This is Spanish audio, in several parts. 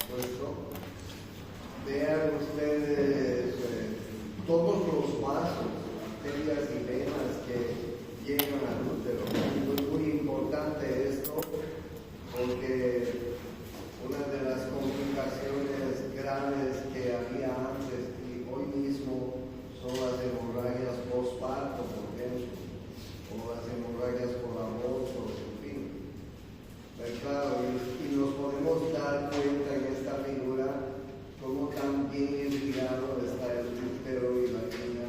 puesto, vean ustedes todos los vasos, arterias y venas que llegan al útero. Es muy importante esto porque una de las complicaciones graves que había antes y hoy mismo son las hemorragias postparto, por ejemplo, o las hemorragias por aborto, en fin. Claro, y nos podemos dar cuenta en esta figura cómo tan bien irrigado está el útero y la vagina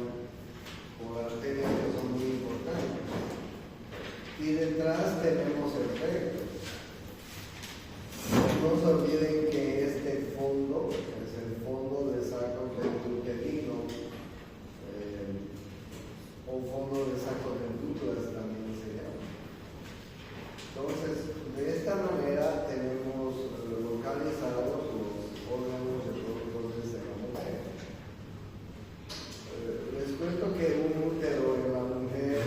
por arterias que son muy importantes. Y detrás tenemos el recto. No se olviden que este fondo es el fondo de saco uterino, o fondo de saco ventriculares también se llama. Entonces, de esta manera tenemos localizados los órganos reproductores de la mujer. Les cuento que un útero en la mujer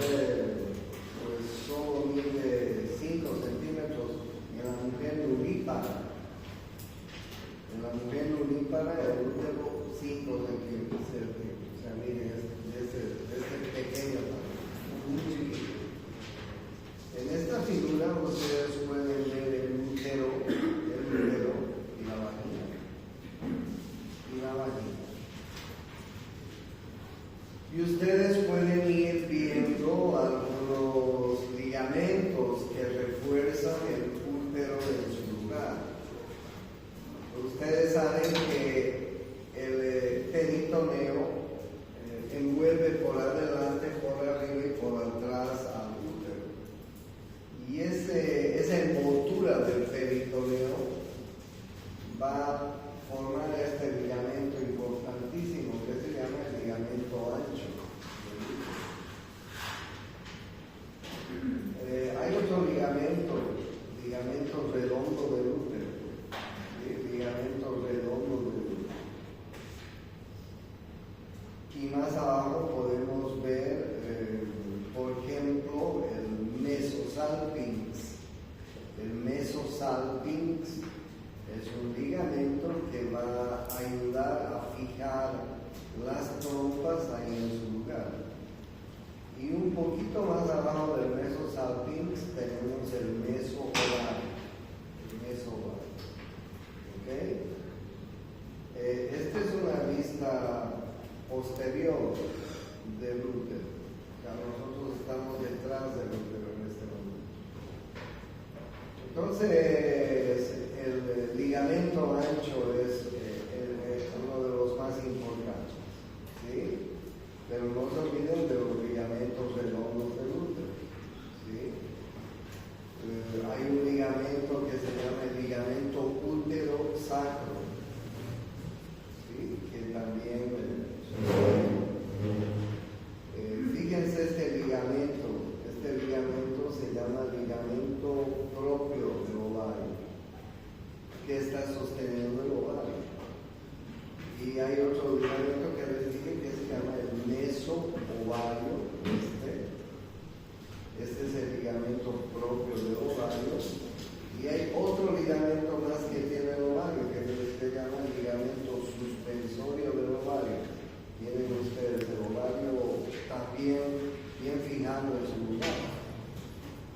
pues solo mide 5 centímetros, en la mujer nulípara. En la mujer nulípara el útero 5 centímetros. O sea, miren, este pequeño, muy chiquito. En esta figura ustedes pueden ver el útero y la vagina. Y ustedes pueden ir viendo algunos ligamentos que refuerzan el útero en su lugar. Ustedes saben que el peritoneo envuelve por adelante, por arriba y por atrás al útero. Y esa envoltura del peritoneo va a formar este ligamento importantísimo que se llama el ligamento ancho. Hay otro ligamento redondo del útero. Ligamento redondo del útero. Y más abajo podemos ver, por ejemplo, el mesosalpinx. El mesosalpinx es un ligamento que va a ayudar a fijar las trompas ahí en su lugar. Y un poquito más abajo del mesosalpinx tenemos el mesovario. ¿Okay? Esta es una vista posterior del útero. O sea, nosotros estamos detrás del útero en este momento. Entonces, el ligamento ancho es uno de los más importantes, ¿sí? Pero no se olviden de los ligamentos redondos del útero, ¿sí? Hay un ligamento que se llama el ligamento útero-sacro, ¿sí? Que también fíjense este ligamento se llama ligamento propio del ovario, que está sosteniendo el ovario. Y hay otro ligamento que les dije que se llama el mesoovario. Este es el ligamento propio del ovario. Y hay otro ligamento más que tiene el ovario, que se llama el ligamento suspensorio del ovario. Tienen ustedes el ovario también bien fijado en su lugar.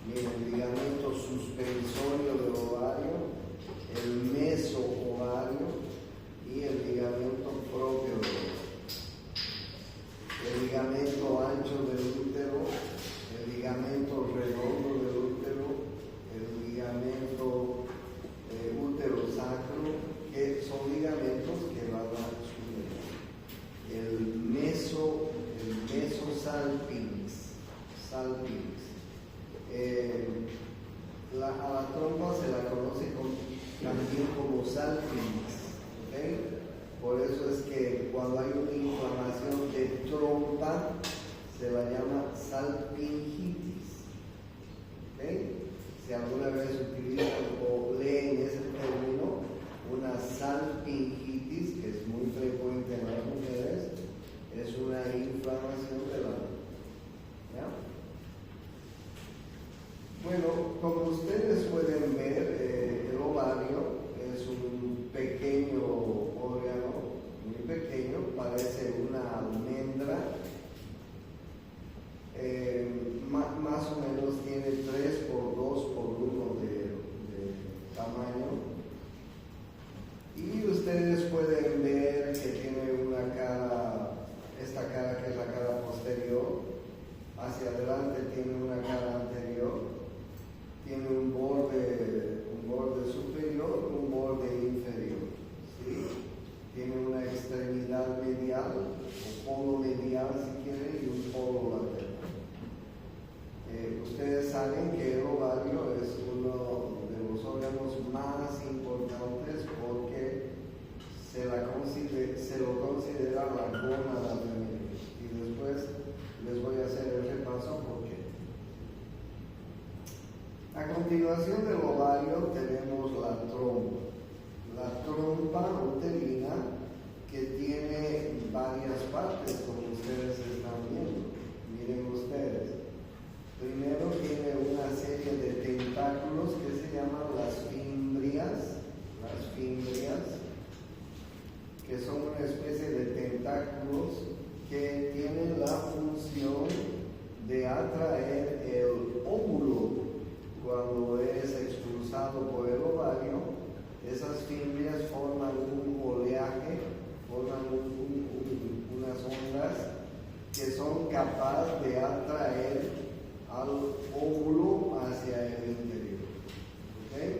Miren, el ligamento suspensorio del ovario, el mesoovario y el ligamento propio del ovario. El ligamento ancho del útero, el ligamento redondo del útero, el ligamento útero-sacro, que son ligamentos que van a subir. El mesosalpinx. A la trompa se la conoce también como salpinx, ¿okay? Por eso es que cuando hay una inflamación de trompa se la llama salpingitis, ¿okay? Si alguna vez utilizan o leen ese término, una salpingitis, que es muy frecuente en las mujeres, es una inflamación de la ¿ya? Bueno, como ustedes pueden ver, el ovario es un pequeño trompa uterina que tiene varias partes, como ustedes están viendo. Miren ustedes. Primero tiene una serie de tentáculos que se llaman las fimbrias, que son una especie de tentáculos que tienen la función de atraer el óvulo cuando es expulsado por el ovario. Esas fimbrias forman un oleaje, forman unas ondas que son capaces de atraer al óvulo hacia el interior. ¿Okay?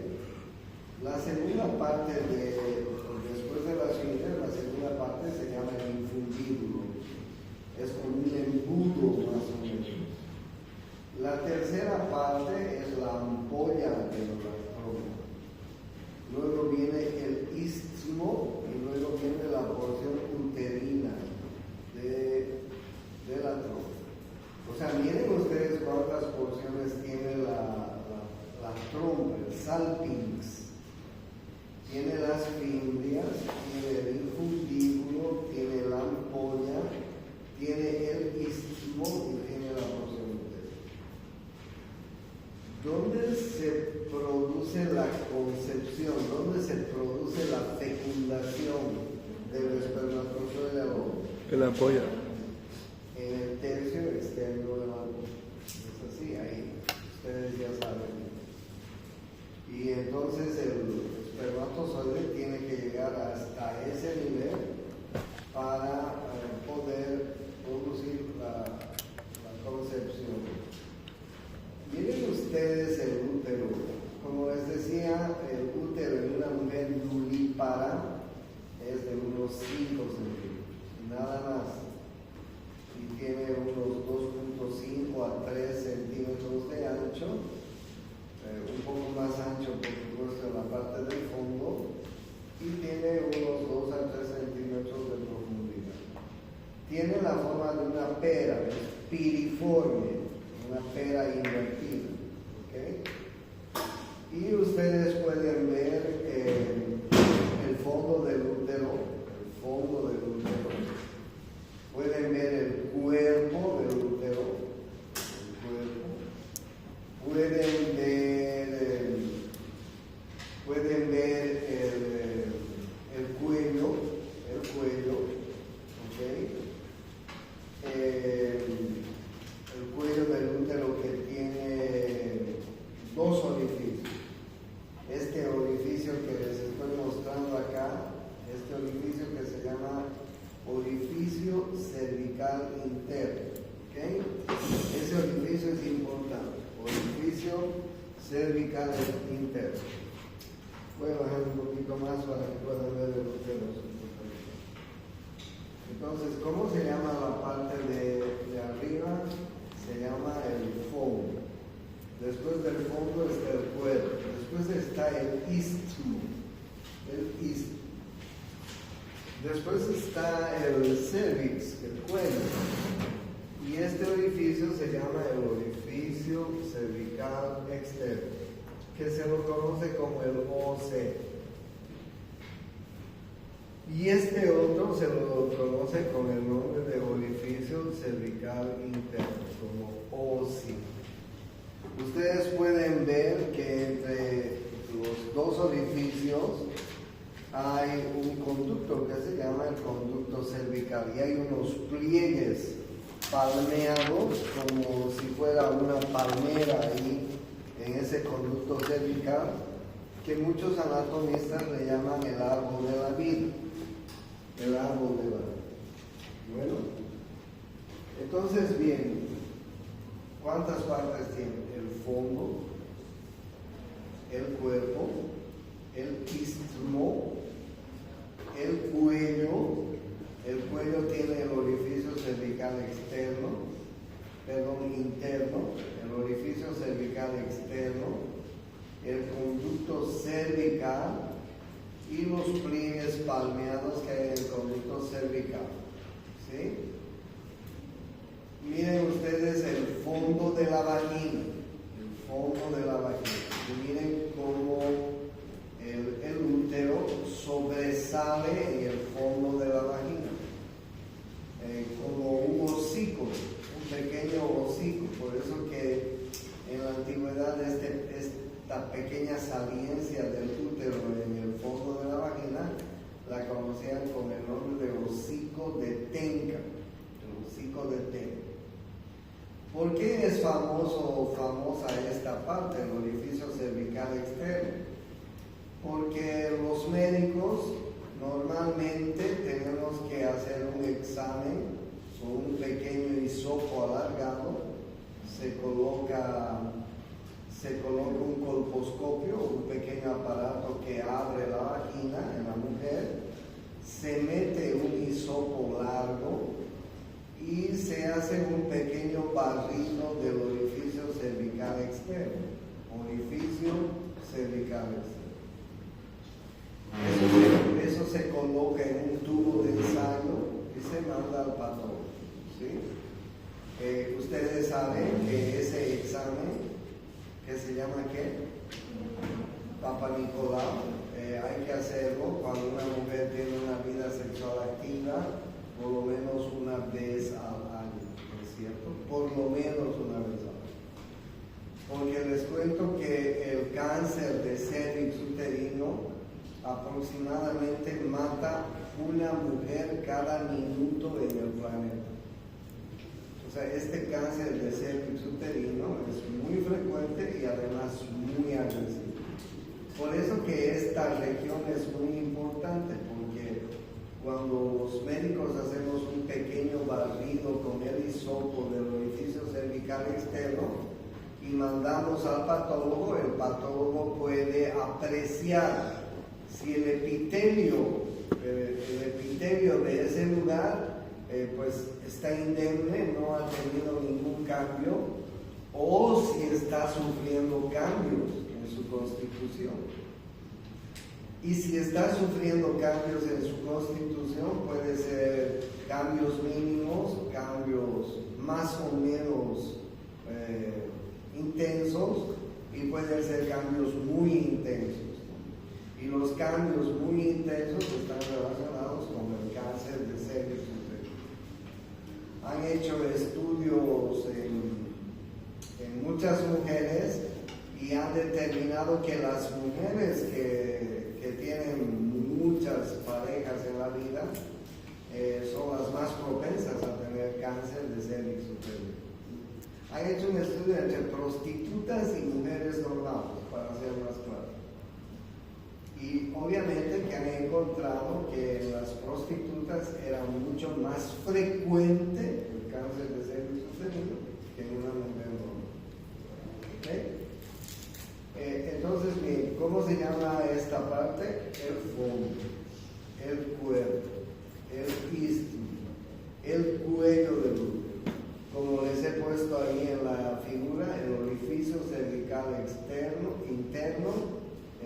La segunda parte después de las fimbrias, la segunda parte se llama el infundíbulo. Es como un embudo más o menos. La tercera parte es la ampolla del trompa. Luego viene el istmo y luego viene la porción uterina de la trompa. O sea, miren ustedes cuántas porciones tiene la trompa, el salpinx. Tiene las fimbrias, tiene el infundíbulo, tiene la ampolla, tiene el istmo y tiene la porción uterina. ¿Dónde se produce la concepción? ¿Dónde se produce la fecundación del espermatozoide? En la ampolla. En el tercio externo de la ampolla. Es así, ahí. Ustedes ya saben. Y entonces el espermatozoide tiene que llegar hasta ese nivel para poder producir la concepción. Miren ustedes el útero. Como les decía, el útero en una mujer nulípara es de unos 5 centímetros, nada más. Y tiene unos 2.5 a 3 centímetros de ancho, un poco más ancho por supuesto en la parte del fondo, y tiene unos 2 a 3 centímetros de profundidad. Tiene la forma de una pera, es piriforme, una pera invertida. ¿Okay? Y ustedes pueden ver el fondo del útero, pueden ver el cuerpo del útero, pueden ver el cuello, ¿okay? El cuello del útero que tiene 2 orificios. Este orificio que les estoy mostrando acá, este orificio que se llama orificio cervical interno. ¿Okay? Ese orificio es importante, orificio cervical interno. Voy a bajar un poquito más para que puedan ver el útero. Entonces, ¿cómo se llama la parte de arriba? Se llama el fondo. Después del fondo está el cuerpo. Después está el istmo. Después está el cervix, el cuello. Y este orificio se llama el orificio cervical externo, que se lo conoce como el OC. Y este otro se lo conoce con el nombre de orificio cervical interno, como OSI. Ustedes pueden ver que entre los 2 orificios hay un conducto que se llama el conducto cervical y hay unos pliegues palmeados como si fuera una palmera ahí en ese conducto cervical que muchos anatomistas le llaman el árbol de la vida. El árbol de la vida. Bueno, entonces bien, ¿cuántas partes tiene? El fondo, el cuerpo, el istmo, el cuello. El cuello tiene el orificio cervical interno, el orificio cervical externo, el conducto cervical y los pliegues palmeados que hay en el conducto cervical. ¿Sí? Miren ustedes el fondo de la vagina, y miren cómo el útero sobresale en el fondo de la vagina, como un hocico, un pequeño hocico. Por eso que en la antigüedad esta pequeña saliencia del útero en el fondo de la vagina la conocían con el nombre de hocico de Tenca, el hocico de Tenca. ¿Por qué es famoso o famosa esta parte, el orificio cervical externo? Porque los médicos normalmente tenemos que hacer un examen con un pequeño hisopo alargado, se coloca un colposcopio, un pequeño aparato que abre la vagina en la mujer, se mete un hisopo largo y se hace un pequeño barrido del orificio cervical externo, orificio cervical externo. Eso se coloca en un tubo de ensayo y se manda al patólogo, ¿sí? Ustedes saben que ese examen, que se llama ¿qué? Papa Nicolau, hay que hacerlo cuando una mujer tiene una vida sexual activa por lo menos una vez al año, ¿no es cierto? Por lo menos una vez al año. Porque les cuento que el cáncer de cervix uterino aproximadamente mata una mujer cada minuto en el planeta. O sea, este cáncer de cervix uterino es muy frecuente y además muy agresivo. Por eso que esta región es muy importante, porque cuando los médicos hacemos un pequeño barrido con el hisopo del orificio cervical externo y mandamos al patólogo, el patólogo puede apreciar si el epitelio de ese lugar pues está indemne, no ha tenido ningún cambio, o si está sufriendo cambios en su constitución. Y si está sufriendo cambios en su constitución, puede ser cambios mínimos, cambios más o menos intensos, y pueden ser cambios muy intensos. Y los cambios muy intensos están relacionados con el cáncer de cervix uterino. Han hecho estudios en muchas mujeres y han determinado que las mujeres que tienen muchas parejas en la vida son las más propensas a tener cáncer de cervix uterino. Han hecho un estudio entre prostitutas y mujeres normales, para ser más claro. Y obviamente que han encontrado que en las prostitutas era mucho más frecuente el cáncer de cervix uterino que en una mujer normal. ¿Okay? Entonces, bien, ¿cómo se llama esta parte? El fondo, el cuerpo, el istmo, el cuello del útero. Como les he puesto ahí en la figura, el orificio cervical interno,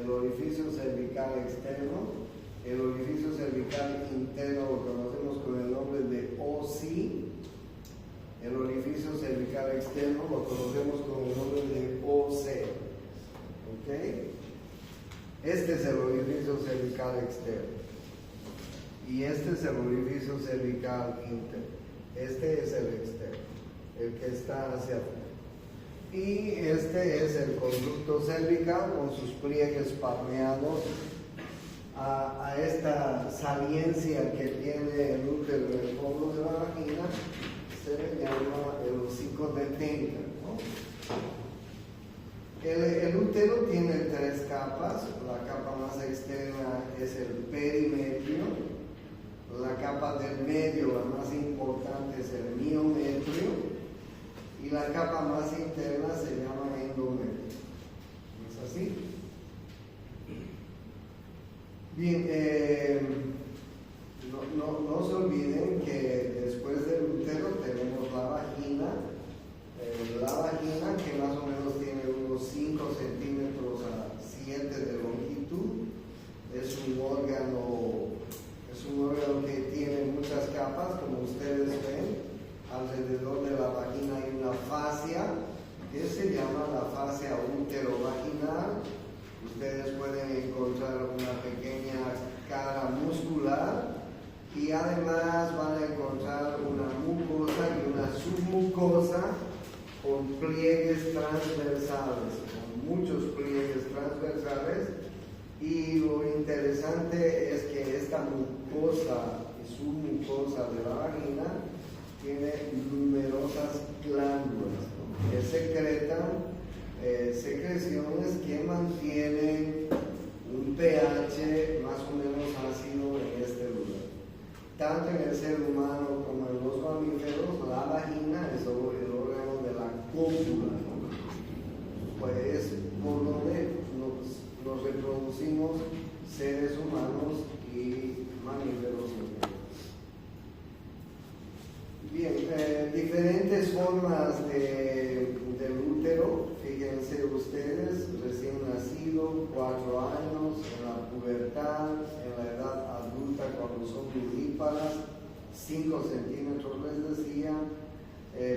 el orificio cervical externo, el orificio cervical interno lo conocemos con el nombre de OSI, el orificio cervical externo lo conocemos con el nombre de OC. ¿Okay? Este es el orificio cervical externo y este es el orificio cervical interno. Este es el externo, el que está hacia afuera. Y este es el conducto cervical con sus pliegues palmeados a esta saliencia que tiene el útero en el fondo de la vagina. Se le llama el hocico de Tenca, ¿no? El útero tiene tres capas. La capa más externa es el perimetrio. La capa del medio, la más importante, es el miometrio. Y la capa más interna se llama endometrio. ¿No es así? Bien, no se olviden que después del útero tenemos la vagina. La vagina, que más o menos tiene unos 5 centímetros a 7 de longitud, es un órgano que tiene muchas capas, como ustedes ven. Alrededor de la vagina hay una fascia que se llama la fascia uterovaginal. Ustedes pueden encontrar una pequeña cara y además van a encontrar una mucosa y una submucosa con pliegues transversales, con muchos pliegues transversales, y lo interesante es que esta mucosa y submucosa de la vagina tiene numerosas glándulas, ¿no?, que secretan secreciones que mantienen un pH más o menos ácido en este lugar. Tanto en el ser humano como en los mamíferos, la vagina es el órgano de la cópula, ¿no? Pues por donde nos reproducimos seres humanos y mamíferos. Bien, diferentes formas del útero. Fíjense ustedes, recién nacido, 4 años, en la pubertad, en la edad adulta cuando son vivíparas, 5 centímetros les decía,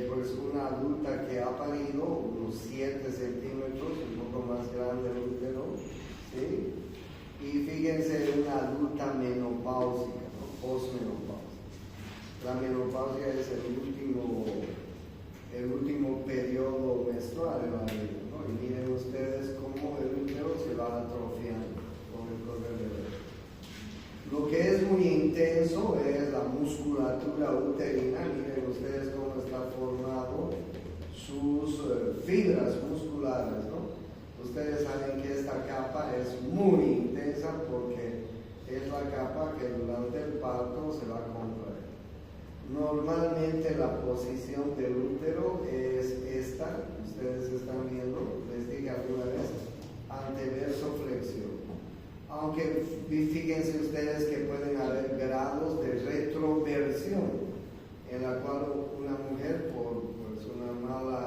pues una adulta que ha parido, unos 7 centímetros, un poco más grande el útero, ¿sí? Y fíjense una adulta menopáusica, ¿no?, posmenopáusica. La menopausia es el último periodo menstrual en la vida, ¿no? Y miren ustedes cómo el útero se va atrofiando con el correr del tiempo. Lo que es muy intenso es la musculatura uterina. Miren ustedes cómo está formado sus fibras musculares, ¿no? Ustedes saben que esta capa es muy intensa porque es la capa que durante el parto se va a contraer. Normalmente la posición del útero es esta, ustedes están viendo, les dije alguna vez, anteversoflexión. Aunque fíjense ustedes que pueden haber grados de retroversión, en la cual una mujer, por pues, una mala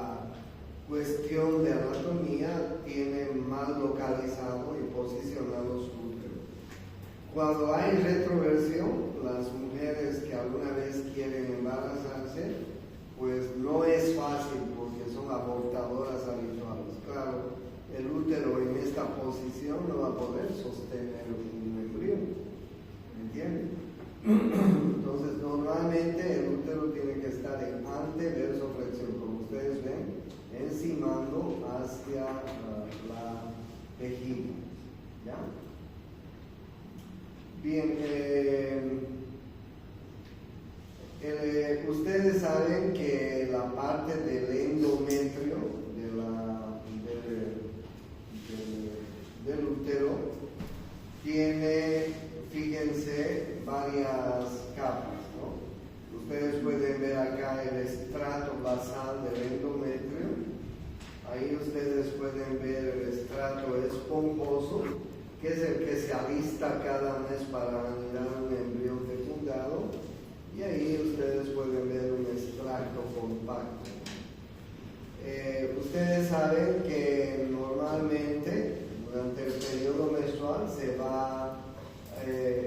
cuestión de anatomía, tiene mal localizado y posicionado su útero. Cuando hay retroversión, las mujeres que alguna vez quieren embarazarse, pues no es fácil porque son abortadoras habituales. Claro, el útero en esta posición no va a poder sostener un embrión, ¿entienden? Entonces, normalmente el útero tiene que estar en anteversoflexión, como ustedes ven, encimando hacia la vejiga, ¿ya? Bien, ustedes saben que la parte del endometrio del útero tiene, fíjense, varias capas, ¿no? Ustedes pueden ver acá el estrato basal del endometrio. Ahí ustedes pueden ver el estrato esponjoso, que es el que se alista cada mes para anidar un embrión fecundado, y ahí ustedes pueden ver un extracto compacto. Ustedes saben que normalmente durante el periodo menstrual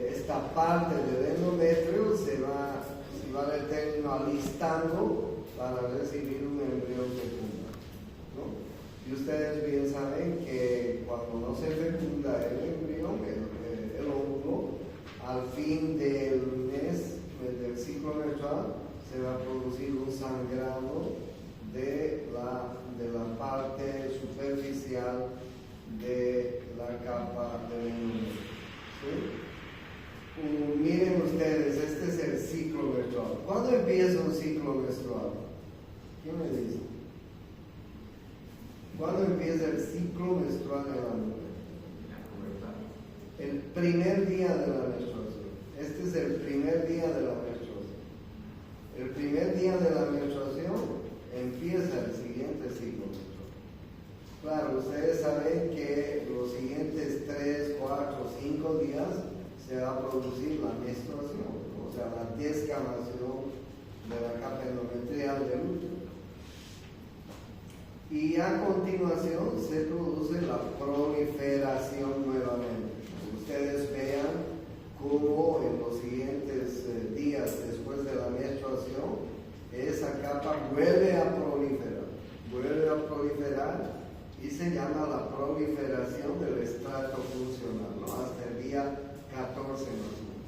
esta parte del endometrio se va, si vale el término, alistando para recibir un embrión fecundado, ¿no? Y ustedes bien saben que cuando no se fecunda el embrión, el óvulo, al fin del mes, del ciclo menstrual, se va a producir un sangrado de la parte superficial de la capa del endometrio, ¿sí? Miren ustedes, este es el ciclo menstrual. ¿Cuándo empieza un ciclo menstrual? ¿Quién me dice? ¿Cuándo empieza el ciclo menstrual de la mujer? El primer día de la menstruación. Este es el primer día de la menstruación. El primer día de la menstruación empieza el siguiente ciclo menstrual. Claro, ustedes saben que los siguientes 3, 4, 5 días se va a producir la menstruación, o sea, la descamación de la capa endometrial del útero. Y a continuación se produce la proliferación nuevamente. Ustedes vean cómo en los siguientes días después de la menstruación esa capa vuelve a proliferar y se llama la proliferación del estrato funcional, ¿no? Hasta el día 14 más o menos.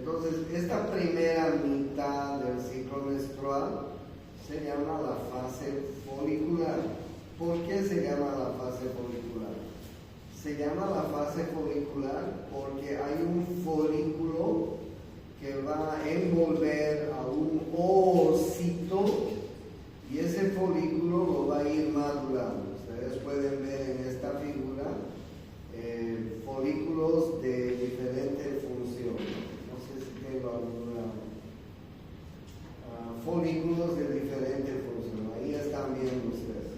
Entonces, esta primera mitad del ciclo menstrual se llama la fase folicular. ¿Por qué se llama la fase folicular? Se llama la fase folicular porque hay un folículo que va a envolver a un ovocito y ese folículo lo va a ir madurando. Ustedes pueden ver en esta figura folículos de diferente función. No sé si tengo alguna. Folículos de diferente función. Ahí están viendo ustedes.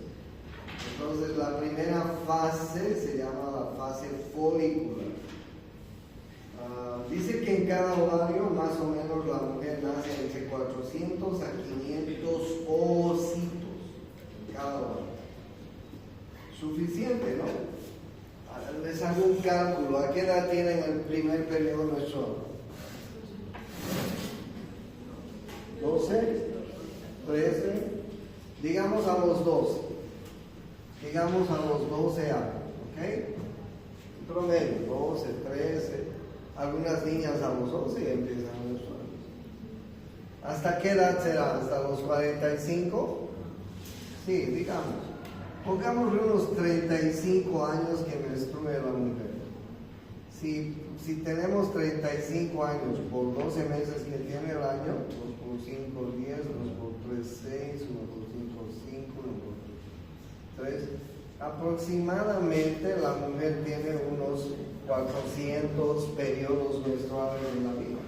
Entonces la primera fase se llama la fase folicular. Dice que en cada ovario más o menos la mujer nace entre 400 a 500 ovocitos en cada ovario. Suficiente, ¿no? Les hago un cálculo. ¿A qué edad tienen el primer periodo menstrual? 12, 13, digamos a los 12. Digamos a los 12 años, ¿ok? Promedio, 12, 13, algunas niñas a los 11 y empiezan a menstruar. ¿Hasta qué edad será? ¿Hasta los 45? Sí, digamos. Pongámosle unos 35 años que menstrue la mujer. Si tenemos 35 años por 12 meses que tiene el año, 2 por 5, 10, 2 por 3, 6, 1 por 5, 5, 1 por 3. Aproximadamente la mujer tiene unos 400 periodos menstruales en la vida.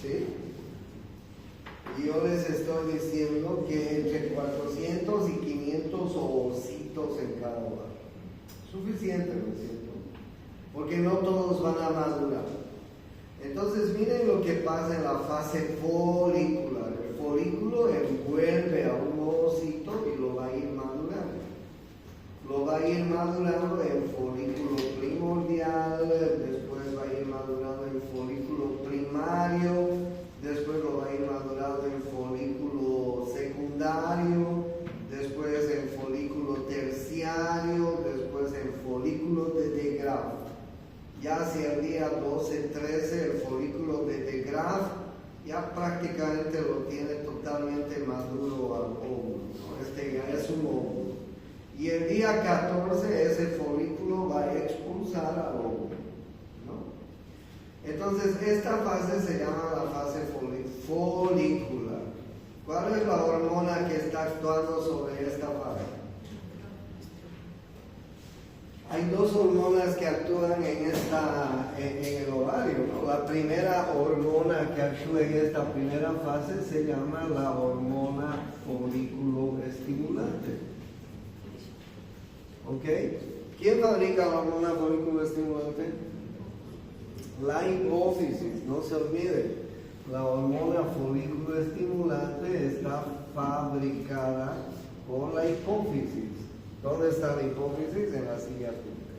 ¿Sí? Y yo les estoy diciendo que entre 400 y 500 ovocitos en cada hogar. Suficiente, ¿no es cierto? Porque no todos van a madurar. Entonces miren lo que pasa en la fase folicular. El folículo envuelve a un ovocito y lo va a ir madurando. Lo va a ir madurando en folículo primordial, después va a ir madurando en folículo primario, después lo va a ir madurando en folículo secundario, después en folículo terciario, después en folículo de De Graaf. Ya hacia el día 12-13 el folículo de De Graaf ya prácticamente lo tiene totalmente maduro al óvulo, ¿no? Este ya es un óvulo. Y el día 14 ese folículo va a expulsar al óvulo, ¿no? Entonces esta fase se llama la fase folicular. ¿Cuál es la hormona que está actuando sobre esta fase? Hay dos hormonas que actúan en el ovario, ¿no? La primera hormona que actúa en esta primera fase se llama la hormona folículo estimulante. ¿Ok? ¿Quién fabrica la hormona folículo estimulante? La hipófisis, no se olvide. La hormona folículo estimulante está fabricada por la hipófisis. ¿Dónde está la hipófisis? En la silla pública.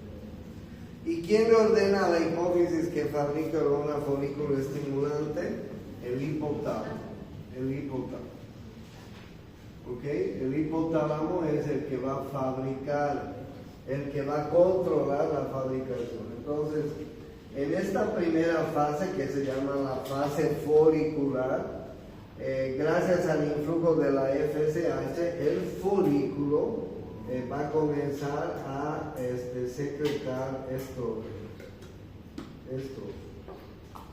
¿Y quién le ordena a la hipófisis que fabrica la hormona folículo estimulante? El hipotálamo. El hipotálamo. ¿Ok? El hipotálamo es el que va a fabricar, el que va a controlar la fabricación. Entonces, en esta primera fase que se llama la fase folicular, gracias al influjo de la FSH, el folículo va a comenzar a secretar esto,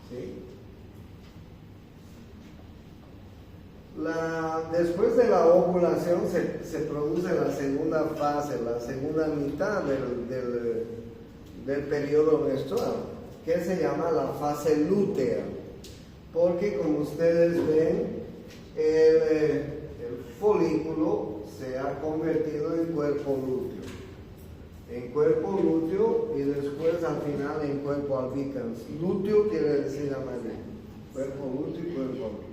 ¿sí? Después de la ovulación se produce la segunda fase, la segunda mitad del periodo menstrual, que se llama la fase lútea, porque como ustedes ven, el folículo se ha convertido en cuerpo lúteo y después al final en cuerpo albicans. Lúteo quiere decir amarillo, cuerpo lúteo y cuerpo albicans.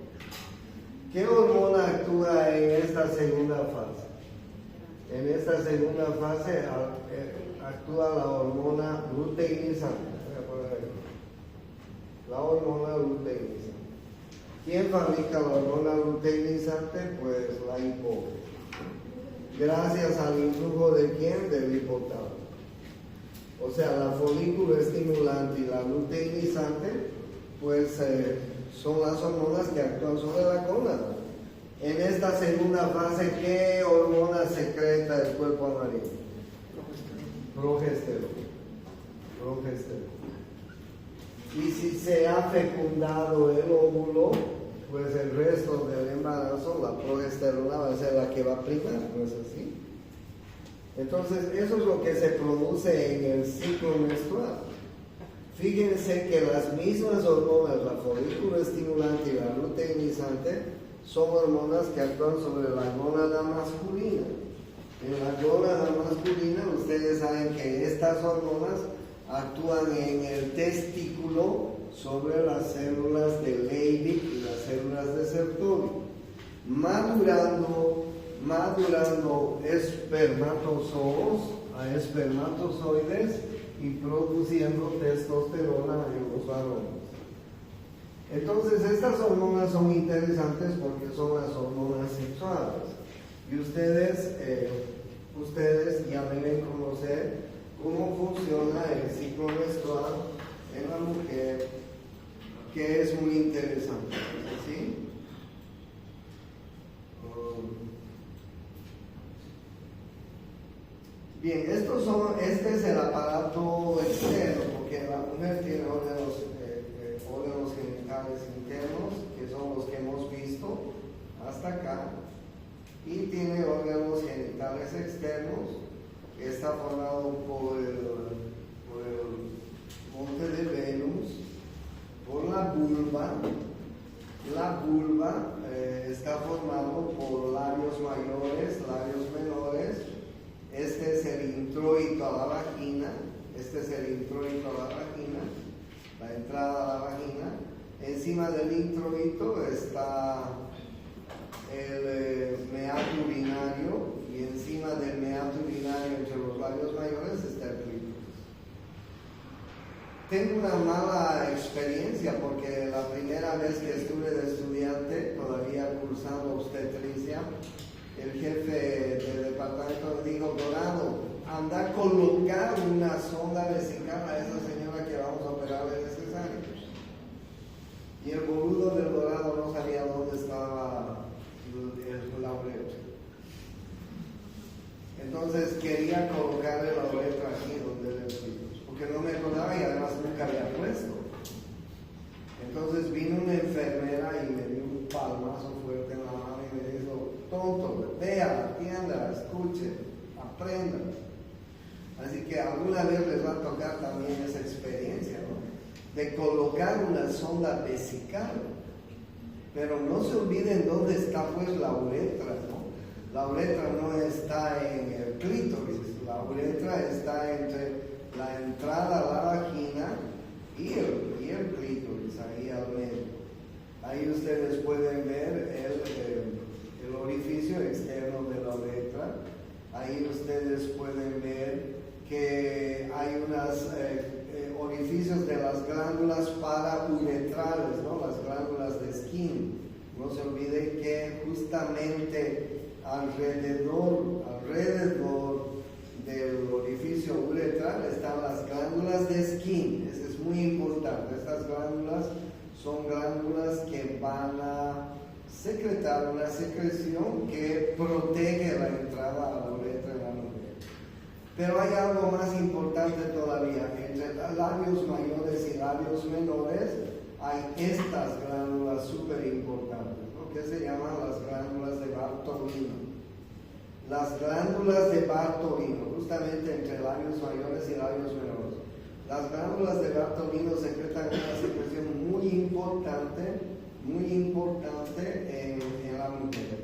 ¿Qué hormona actúa en esta segunda fase? En esta segunda fase actúa la hormona luteinizante. La hormona luteinizante. ¿Quién fabrica la hormona luteinizante? Pues la hipófisis. Gracias al influjo de quién? Del hipotálamo. O sea, la folículo estimulante y la luteinizante, pues son las hormonas que actúan sobre la gónada. En esta segunda fase, ¿qué hormona secreta el cuerpo amarillo? Progesterona. Y si se ha fecundado el óvulo, pues el resto del embarazo, la progesterona va a ser la que va a primar, ¿no es así? Entonces, eso es lo que se produce en el ciclo menstrual. Fíjense que las mismas hormonas, la folículo estimulante y la luteinizante, son hormonas que actúan sobre la gónada masculina. En la gónada masculina, ustedes saben que estas hormonas actúan en el testículo sobre las células de Leydig y las células de Sertoli, madurando espermatozoos a espermatozoides y produciendo testosterona en los varones. Entonces, estas hormonas son interesantes porque son las hormonas sexuales. Y ustedes ya deben conocer cómo funciona el ciclo menstrual en la mujer, que es muy interesante, ¿sí? Bien, este es el aparato externo, porque la mujer tiene órganos genitales internos, que son los que hemos visto hasta acá, y tiene órganos genitales externos, que está formado por el monte de Venus, por la vulva. La vulva está formado por labios mayores, labios menores. Este es el introito a la vagina. La entrada a la vagina. Encima del introito está el meato urinario, y encima del meato urinario entre los labios mayores está el clítoris. Tengo una mala experiencia porque la primera vez que estuve de estudiante, todavía cursando obstetricia, el jefe del departamento me dijo: Dorado, anda a colocar una sonda vesical a esa señora que vamos a operar de cesárea. Y el boludo del Dorado no sabía dónde estaba la uretra. Entonces quería colocarle la uretra aquí donde le clítoris, porque no me acordaba y además nunca había puesto. Entonces vino una enfermera y me dio un palmazo fuerte en la mano y me dijo: tonto, vea, atienda, escuche, aprenda. Así que alguna vez les va a tocar también esa experiencia, ¿no? De colocar una sonda vesical. Pero no se olviden dónde está pues la uretra, ¿no? La uretra no está en el clítoris, la uretra está entre la entrada a la vagina y el clítoris, ahí al medio. Ahí ustedes pueden ver el orificio externo de la uretra. Ahí ustedes pueden ver que hay unos orificios de las glándulas parauretrales, ¿no? Las glándulas de Skene. No se olvide que justamente alrededor del orificio uretral están las glándulas de Skene. Eso es muy importante. Estas glándulas son glándulas que van a secretar una secreción que protege la entrada a la uretra en la mujer. Pero hay algo más importante todavía. Entre labios mayores y labios menores hay estas glándulas súper importantes, ¿no? Que se llaman las glándulas de Bartolino. Las glándulas de Bartolino, justamente entre labios mayores y labios menores. Las glándulas de Bartolino secretan una secreción muy importante en la mujer.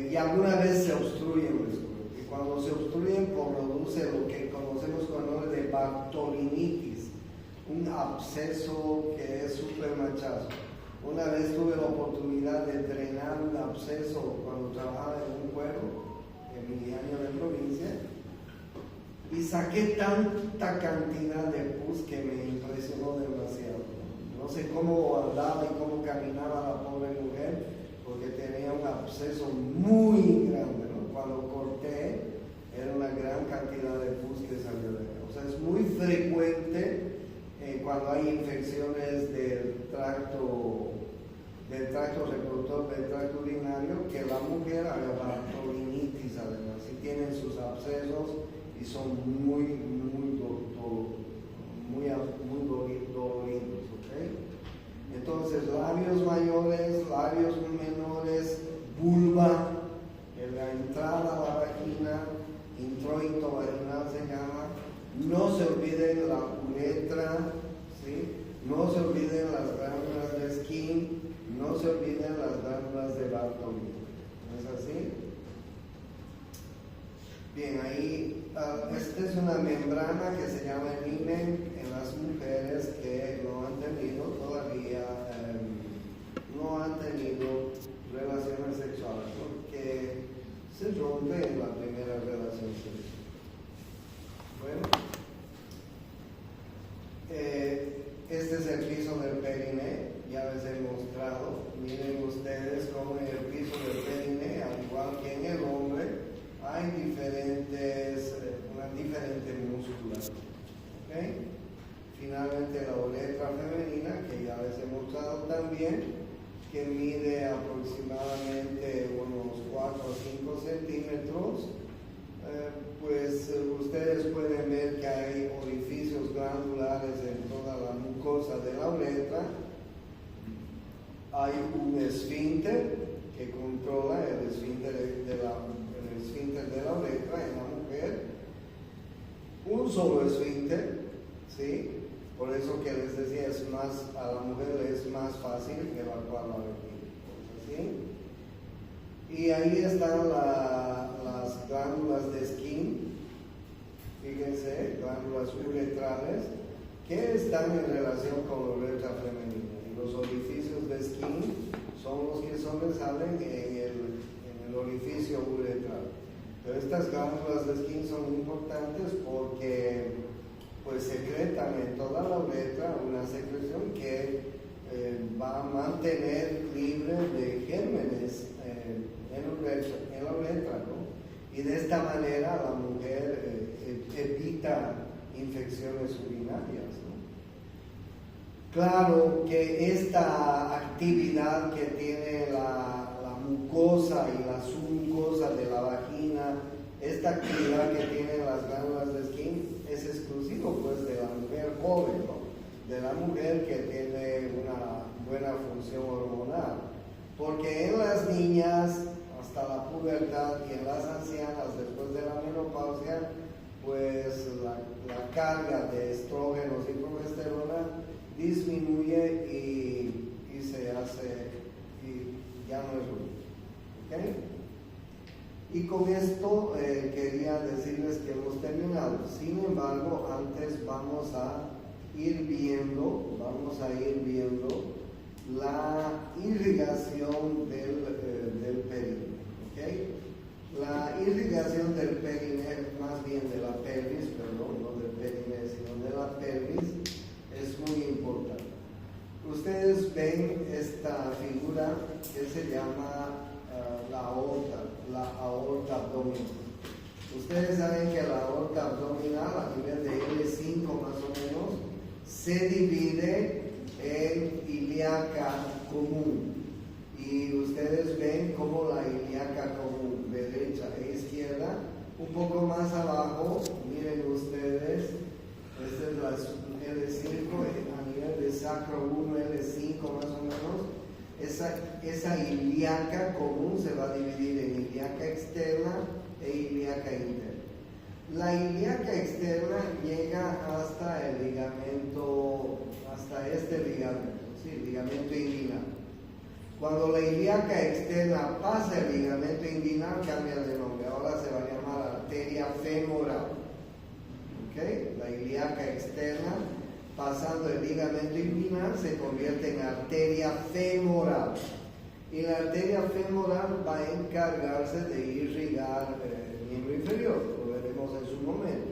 Y alguna vez se obstruyen después. Y cuando se obstruyen, produce lo que conocemos con el nombre de bartolinitis, un absceso que es súper machazo. Una vez tuve la oportunidad de drenar un absceso cuando trabajaba en un pueblo, en mi año de provincia, y saqué tanta cantidad de pus que me impresionó demasiado. No sé cómo andaba y cómo caminaba la pobre mujer, porque tenía un absceso muy grande, ¿no? Cuando corté, era una gran cantidad de pus que salió de ella. O sea, es muy frecuente cuando hay infecciones del tracto reproductor, del tracto urinario, que la mujer haga polinitis además, y tienen sus abscesos y son muy doloridos, ¿ok? Entonces, labios mayores, labios menores, vulva, en la entrada a la vagina, introito vaginal se llama. No se olviden la uretra, ¿sí? No se olviden las glándulas de Skene, no se olviden las glándulas de Bartholin. ¿No es así? Bien, ahí, esta es una membrana que se llama el himen en las mujeres que no han tenido todavía, no han tenido relaciones sexuales, porque se rompe en la primera relación sexual. Bueno, este es el piso del periné, ya les he mostrado. Miren ustedes cómo en el piso del periné, al igual que en el hombre, hay una diferente musculatura. ¿Okay? Finalmente la uretra femenina, que ya les he mostrado también, que mide aproximadamente unos 4 o 5 centímetros. Pues ustedes pueden ver que hay orificios glandulares en toda la mucosa de la uretra. Hay un esfínter que controla el esfínter de la uretra en la mujer. Un solo esfínter, ¿sí? Por eso que les decía, a la mujer le es más fácil evacuar la orina, ¿sí? Y ahí están las glándulas de Skene, fíjense, glándulas uretrales, que están en relación con la uretra femenina. Y los orificios de Skene son los que sobresalen en el orificio uretral. Pero estas glándulas de Skene son importantes porque pues secretan en toda la uretra una secreción que va a mantener libre de gérmenes en la uretra, ¿no? Y de esta manera la mujer evita infecciones urinarias, ¿no? Claro que esta actividad que tiene la mucosa y la submucosa de la vagina, esta actividad que tienen las glándulas de Skene es exclusivo pues de la mujer joven, ¿no? De la mujer que tiene una buena función hormonal, porque en las niñas hasta la pubertad y en las ancianas después de la menopausia, pues la carga de estrógenos y progesterona disminuye y se hace, y ya no es lo mismo, ¿ok? Y con esto quería decirles que hemos terminado. Sin embargo, antes vamos a ir viendo la irrigación del periné, ¿ok? La irrigación del periné, más bien de la pelvis, perdón, no del periné, sino de la pelvis, es muy importante. Ustedes ven esta figura que se llama la aorta abdominal. Ustedes saben que la aorta abdominal a nivel de L5 más o menos se divide en ilíaca común, y ustedes ven como la ilíaca común, derecha e izquierda, un poco más abajo, miren ustedes, esta es la L5 a nivel de sacro 1, L5 más o menos. Esa ilíaca común se va a dividir en ilíaca externa e ilíaca interna. La ilíaca externa llega hasta el ligamento, hasta este ligamento, ¿sí? Ligamento inguinal. Cuando la ilíaca externa pasa el ligamento inguinal, cambia de nombre. Ahora se va a llamar arteria femoral. ¿Okay? La ilíaca externa, pasando el ligamento inguinal, se convierte en arteria femoral. Y la arteria femoral va a encargarse de irrigar el miembro inferior, lo veremos en su momento.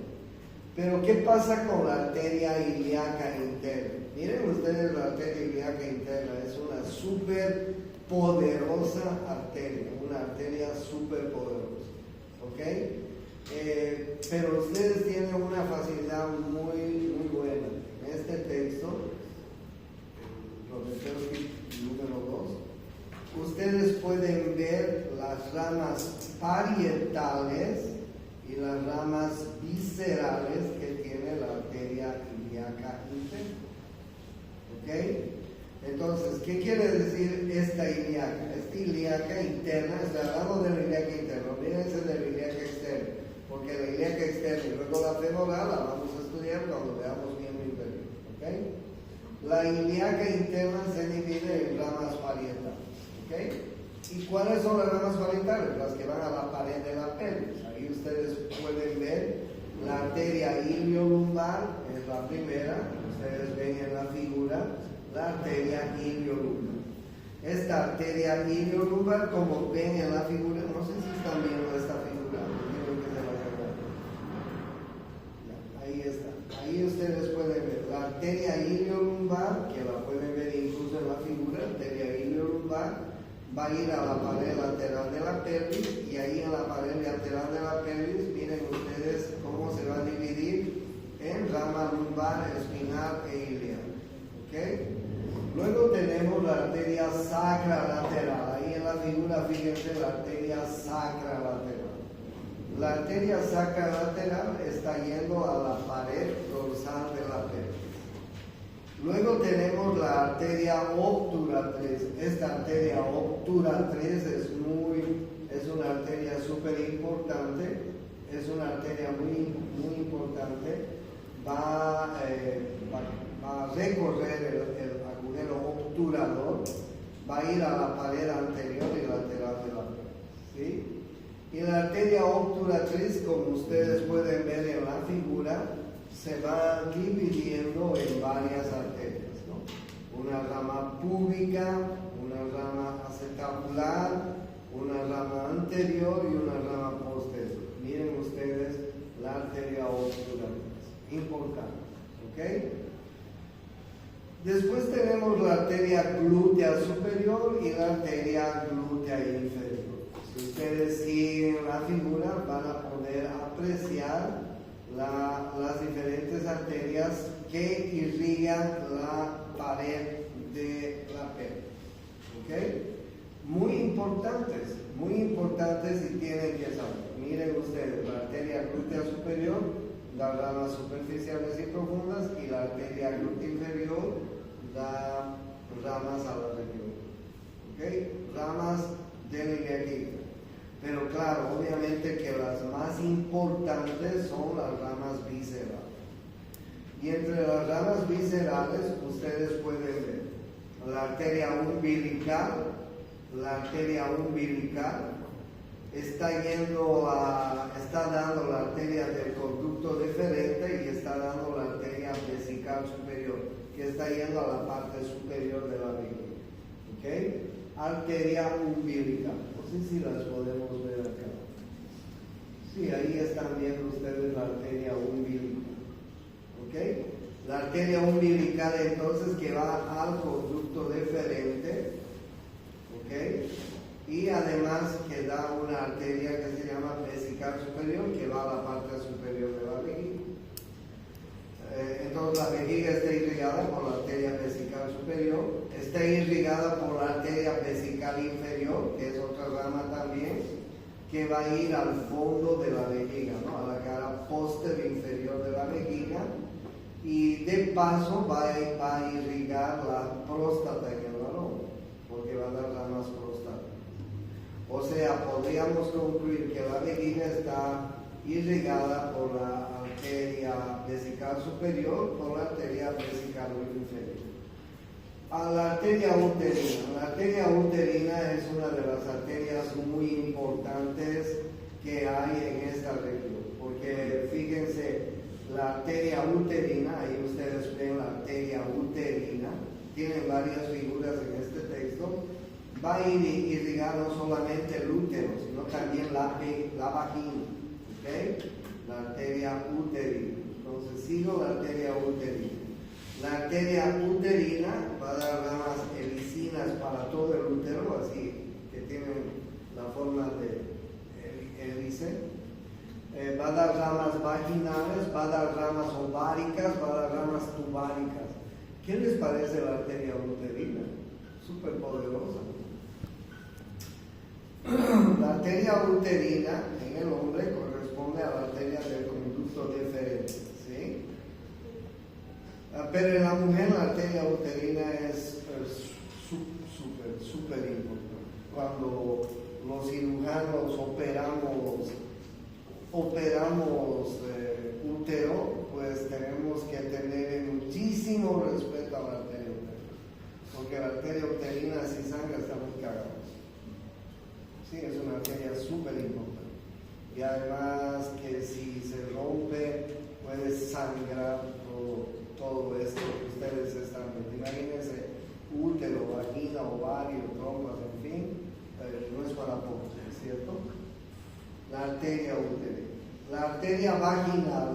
Pero ¿qué pasa con la arteria ilíaca interna? Miren ustedes, la arteria ilíaca interna es una súper poderosa arteria, una arteria súper poderosa, ¿ok? pero ustedes tienen una facilidad muy buena. En este texto, Proverbios número 2, ustedes pueden ver las ramas parietales y las ramas viscerales que tiene la arteria ilíaca interna. ¿Ok? Entonces, ¿qué quiere decir esta ilíaca? Esta ilíaca interna, hablamos de la ilíaca interna, olvídense de la ilíaca externa, porque la ilíaca externa y luego la femoral la vamos a estudiar cuando veamos miembro inferior. ¿Ok? La ilíaca interna se divide en ramas parietales. ¿Ok? ¿Y cuáles son las ramas parietales? Las que van a la pared de la pelvis. Ahí ustedes pueden ver la arteria iliolumbar, es la primera, ustedes ven en la figura la arteria iliolumbar. Esta arteria iliolumbar, como ven en la figura, no sé si están viendo esta figura, quiero que se la vean. Ahí está. Ahí ustedes pueden ver la arteria iliolumbar, que la pueden ver incluso en la figura, arteria iliolumbar, va a ir a la pared lateral de la pelvis, y ahí en la pared lateral de la pelvis, miren ustedes cómo se va a dividir en rama lumbar, espinal e iliaca. ¿Ok? Luego tenemos la arteria sacra lateral. Ahí en la figura, fíjense, la arteria sacra lateral. La arteria sacra lateral está yendo a la pared dorsal de la pelvis. Luego tenemos la arteria obturatriz. Esta arteria obturatriz es una arteria súper importante. Es una arteria muy importante. Va a recorrer el agujero obturador, va a ir a la pared anterior y lateral de la pelvis. ¿Sí? Y la arteria obturatriz, como ustedes pueden ver en la figura, se va dividiendo en varias arterias, ¿no? Una rama púbica, una rama acetabular, una rama anterior y una rama posterior. Miren ustedes la arteria obturatriz. Importante, ¿ok? Después tenemos la arteria glútea superior y la arteria glútea inferior. Si ustedes siguen la figura, van a poder apreciar las diferentes arterias que irrigan la pared de la pelvis. ¿Ok? Muy importantes y tienen que saber. Miren ustedes, la arteria glútea superior, las ramas superficiales y profundas, y la arteria glútea inferior da ramas a la región. ¿Ok? Ramas de la ilíaca. Pero claro, obviamente que las más importantes son las ramas viscerales. Y entre las ramas viscerales ustedes pueden ver la arteria umbilical. La arteria umbilical está dando la arteria del conducto deferente y está dando la arteria vesical superior, que está yendo a la parte superior de la vejiga. ¿Ok? Arteria umbilical. No sé si las podemos ver acá. Sí, ahí están viendo ustedes la arteria umbilical. ¿Ok? La arteria umbilical entonces que va al conducto deferente. ¿Ok? Y además que da una arteria que se llama vesical superior, que va a la parte superior de la vejiga. Entonces la vejiga está irrigada por la arteria vesical superior, está irrigada por la arteria vesical inferior, que es otra rama también, que va a ir al fondo de la vejiga, ¿no? A la cara posterior inferior de la vejiga, y de paso va a irrigar la próstata en el varón, porque va a dar ramas prostáticas. O sea, podríamos concluir que la vejiga está irrigada por la arteria vesical superior, por la arteria vesical inferior. A la arteria uterina. La arteria uterina es una de las arterias muy importantes que hay en esta región, porque fíjense, la arteria uterina, ahí ustedes ven la arteria uterina, tienen varias figuras en este texto, va a ir irrigar no solamente el útero, sino también la vagina. ¿Okay? La arteria uterina. Entonces sigo la arteria uterina. La arteria uterina va a dar ramas helicinas para todo el útero, así que tienen la forma de hélice. va a dar ramas vaginales, va a dar ramas ováricas, va a dar ramas tubáricas. ¿Qué les parece la arteria uterina? Súper poderosa. La arteria uterina en el hombre corresponde a la arteria del conducto deferente, ¿sí? Pero en la mujer la arteria uterina es súper importante. Cuando los cirujanos operamos útero, pues tenemos que tener muchísimo respeto a la arteria uterina, porque la arteria uterina si sangra estamos cagados. Sí, es una arteria súper importante. Y además que si se rompe, puede sangrar todo esto que ustedes están viendo. Imagínense útero, vagina, ovario, trompas, en fin, no es para poco, ¿cierto? La arteria uterina. La arteria vaginal,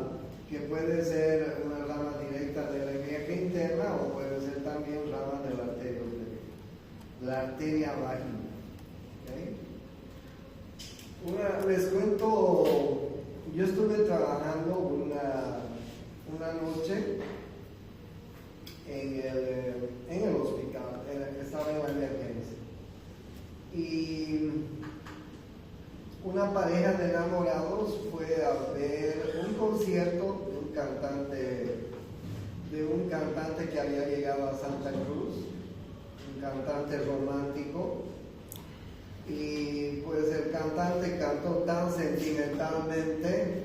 que puede ser una rama directa de la vía interna o puede ser también rama de la arteria uterina. La arteria vaginal. ¿Okay? Les cuento, yo estuve trabajando una noche en el hospital, estaba en la emergencia. Y una pareja de enamorados fue a ver un concierto de un cantante que había llegado a Santa Cruz, un cantante romántico. Y pues el cantante cantó tan sentimentalmente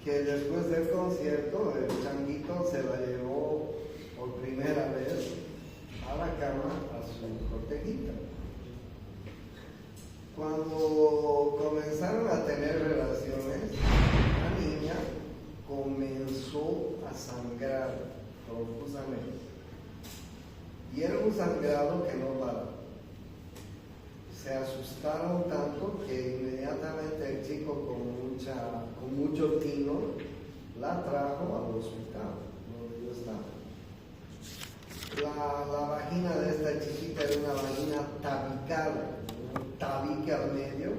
que después del concierto el changuito se la llevó por primera vez a la cama a su protejita. Cuando comenzaron a tener relaciones, la niña comenzó a sangrar profusamente. Y era un sangrado que no paraba. Se asustaron tanto que inmediatamente el chico con mucho tino la trajo al hospital donde yo estaba. La vagina de esta chiquita era una vagina tabicada, un tabique al medio,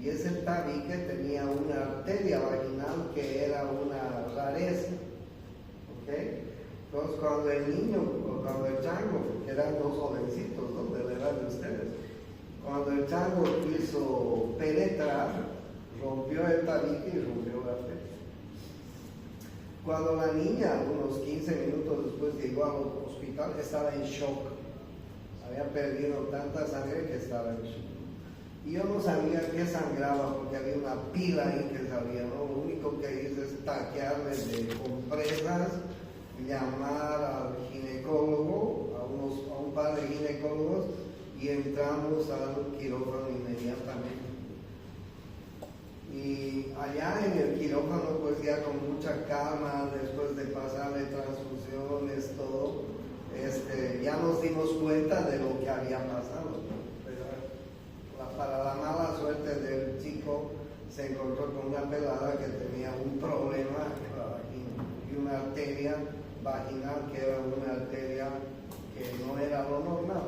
y ese tabique tenía una arteria vaginal que era una rareza. ¿Okay? Entonces cuando el niño, o cuando el chango, que eran dos jovencitos, ¿no?, de la edad de ustedes, cuando el chango quiso penetrar, rompió el tabique y rompió la arteria. Cuando la niña, unos 15 minutos después, llegó al hospital, estaba en shock. Había perdido tanta sangre que estaba en shock. Y yo no sabía qué sangraba porque había una pila ahí que salía, ¿no? Lo único que hice es taquearle de compresas, llamar al ginecólogo, a un par de ginecólogos, y entramos al quirófano inmediatamente. Y allá en el quirófano, pues ya con mucha calma, después de pasarle transfusiones, todo, ya nos dimos cuenta de lo que había pasado. Pero para la mala suerte del chico, se encontró con una pelada que tenía un problema en la vagina y una arteria vaginal que era una arteria que no era lo normal.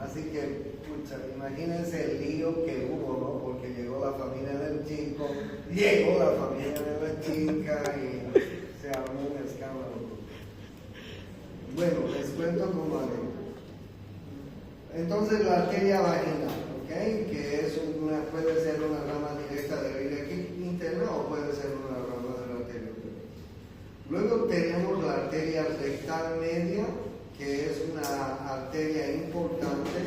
Así que, pucha, imagínense el lío que hubo, ¿no? Porque llegó la familia del chico, llegó la familia de la chica y se armó un escándalo. Bueno, les cuento cómo anécdota. Entonces la arteria vaginal, ¿ok? Que es puede ser una rama directa de la vía interna o puede ser una rama de la arteria uterina. Luego tenemos la arteria rectal media, que es una arteria importante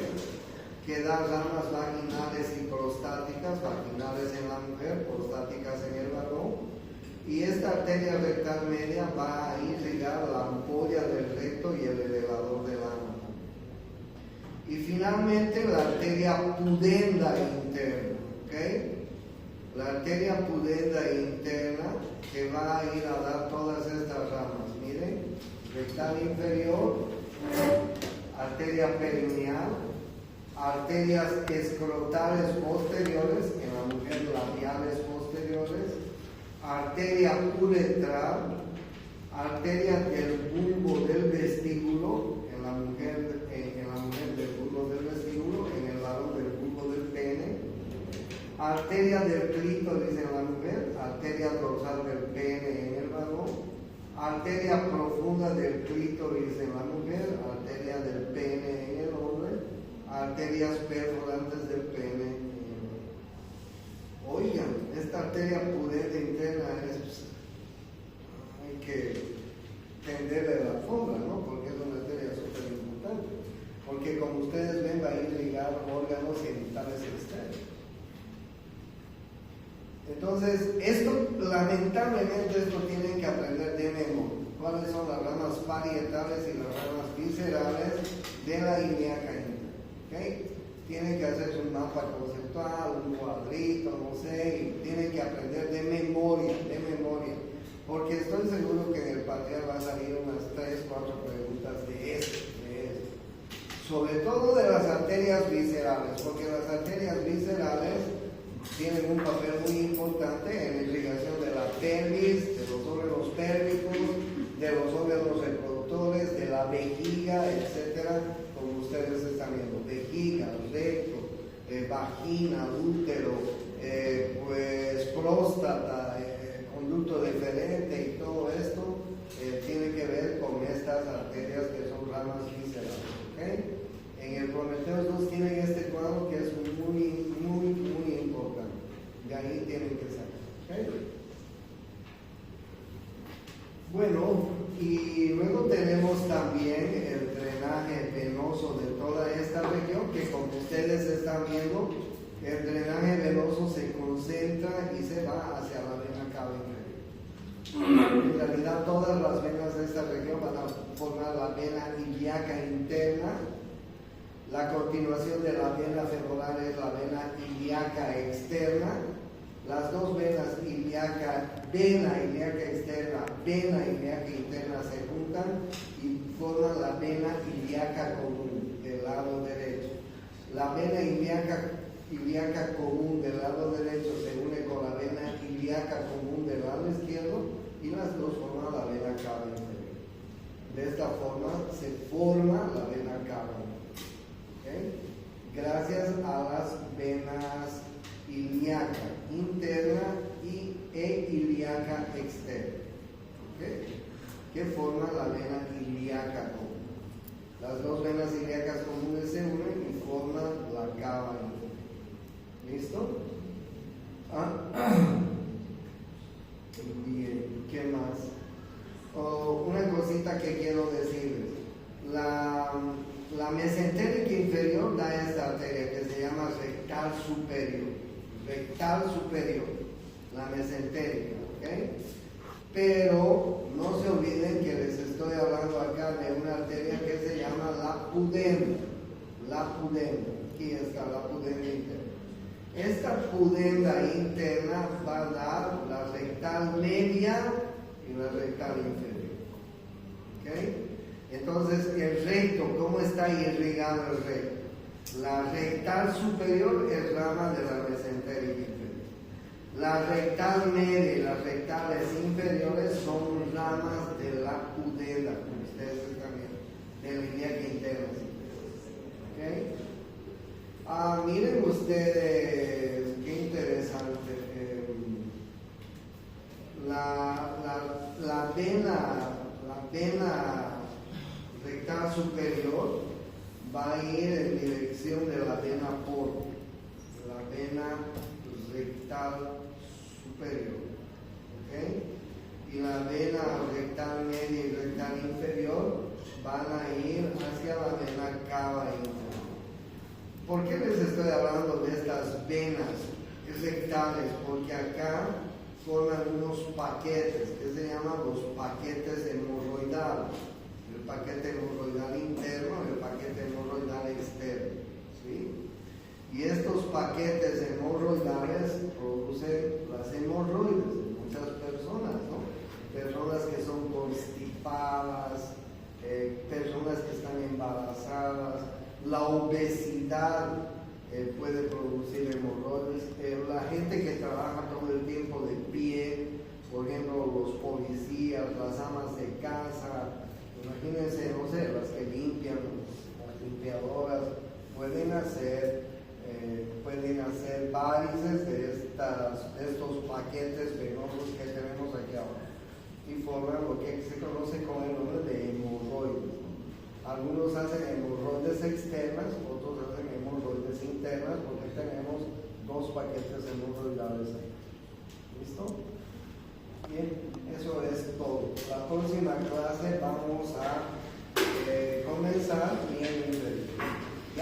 que da ramas vaginales y prostáticas, vaginales en la mujer, prostáticas en el varón, y esta arteria rectal media va a irrigar la ampolla del recto y el elevador del ano. Y finalmente la arteria pudenda interna, ¿ok? La arteria pudenda interna que va a ir a dar todas estas ramas, miren, rectal inferior, arteria perineal, arterias escrotales posteriores, en la mujer labiales posteriores, arteria uretral, arteria del bulbo del vestíbulo, en la mujer del bulbo del vestíbulo, en el varón del bulbo del pene, arteria del clítoris en la mujer arteria profunda del clítoris en la mujer, arteria del pene en el hombre, arterias perforantes del pene en el hombre. Oigan, esta arteria pudente interna hay que tenderle la forma, ¿no? Porque es una arteria súper importante. Porque como ustedes ven, va a irrigar órganos genitales externos. Entonces, esto, lamentablemente, esto tienen que aprender de memoria. ¿Cuáles son las ramas parietales y las ramas viscerales de la ilíaca interna? ¿Okay? Tienen que hacerse un mapa conceptual, un cuadrito, no sé, y tienen que aprender de memoria, porque estoy seguro que en el parcial va a salir unas 3, 4 preguntas de esto, sobre todo de las arterias viscerales, porque las arterias viscerales tienen un papel muy importante en la irrigación de la pelvis, de los órganos pélvicos, de los órganos reproductores, de la vejiga, etcétera, como ustedes están viendo, vejiga, recto, vagina, útero, pues próstata, conducto deferente y todo esto tiene que ver con estas arterias que son ramas viscerales. ¿Okay? En el Prometheus 2 tienen este cuadro que es muy importante. De ahí tienen que salir. ¿Okay? Bueno, y luego tenemos también el drenaje venoso de toda esta región, que como ustedes están viendo, el drenaje venoso se concentra y se va hacia la vena cava inferior. En realidad todas las venas de esta región van a formar la vena ilíaca interna. La continuación de la vena femoral es la vena ilíaca externa. Las dos venas vena ilíaca externa, vena ilíaca interna se juntan y forman la vena ilíaca común del lado derecho. La vena ilíaca común del lado derecho se une con la vena ilíaca común del lado izquierdo y las dos forman la vena cava inferior. De esta forma se forma la vena cava inferior. ¿Okay? Gracias a las venas ilíaca interna e ilíaca externa, ¿okay? Que forman la vena ilíaca común. Las dos venas ilíacas comunes se unen y forman la cava inferior. ¿Listo? Bien, ¿qué más? Una cosita que quiero decirles. La mesentérica inferior da esta arteria que se llama rectal superior, la mesentérica, ¿ok? Pero no se olviden que les estoy hablando acá de una arteria que se llama la pudenda, aquí está la pudenda interna. Esta pudenda interna va a dar la rectal media y la rectal inferior, ¿ok? Entonces, el recto, ¿cómo está irrigado el recto? La rectal superior es rama de la mesentérica inferior. La rectal media y las rectales inferiores son ramas de la pudenda, como ustedes están viendo, de la ilíaca interna. ¿Okay? Miren ustedes, qué interesante. La vena rectal superior va a ir en dirección de la vena porta, la vena rectal superior, ¿okay? Y la vena rectal media y rectal inferior van a ir hacia la vena cava inferior. ¿Por qué les estoy hablando de estas venas rectales? Porque acá forman unos paquetes que se llaman los paquetes hemorroidales. El paquete hemorroidal interno y el paquete hemorroidal externo, ¿sí? Y estos paquetes hemorroidales producen las hemorroides en muchas personas, ¿no? Personas que son constipadas, personas que están embarazadas, la obesidad puede producir hemorroides, la gente que trabaja todo el tiempo de pie, por ejemplo los policías, las amas de casa. Imagínense, no sé, las que limpian, las limpiadoras, pueden hacer varices de estos paquetes venosos que tenemos aquí ahora y forman lo que se conoce externas, otros hacen hemorroides internas, porque tenemos dos paquetes hemorroidales ahí. ¿Listo? Bien, eso es todo. La próxima clase vamos a comenzar bien.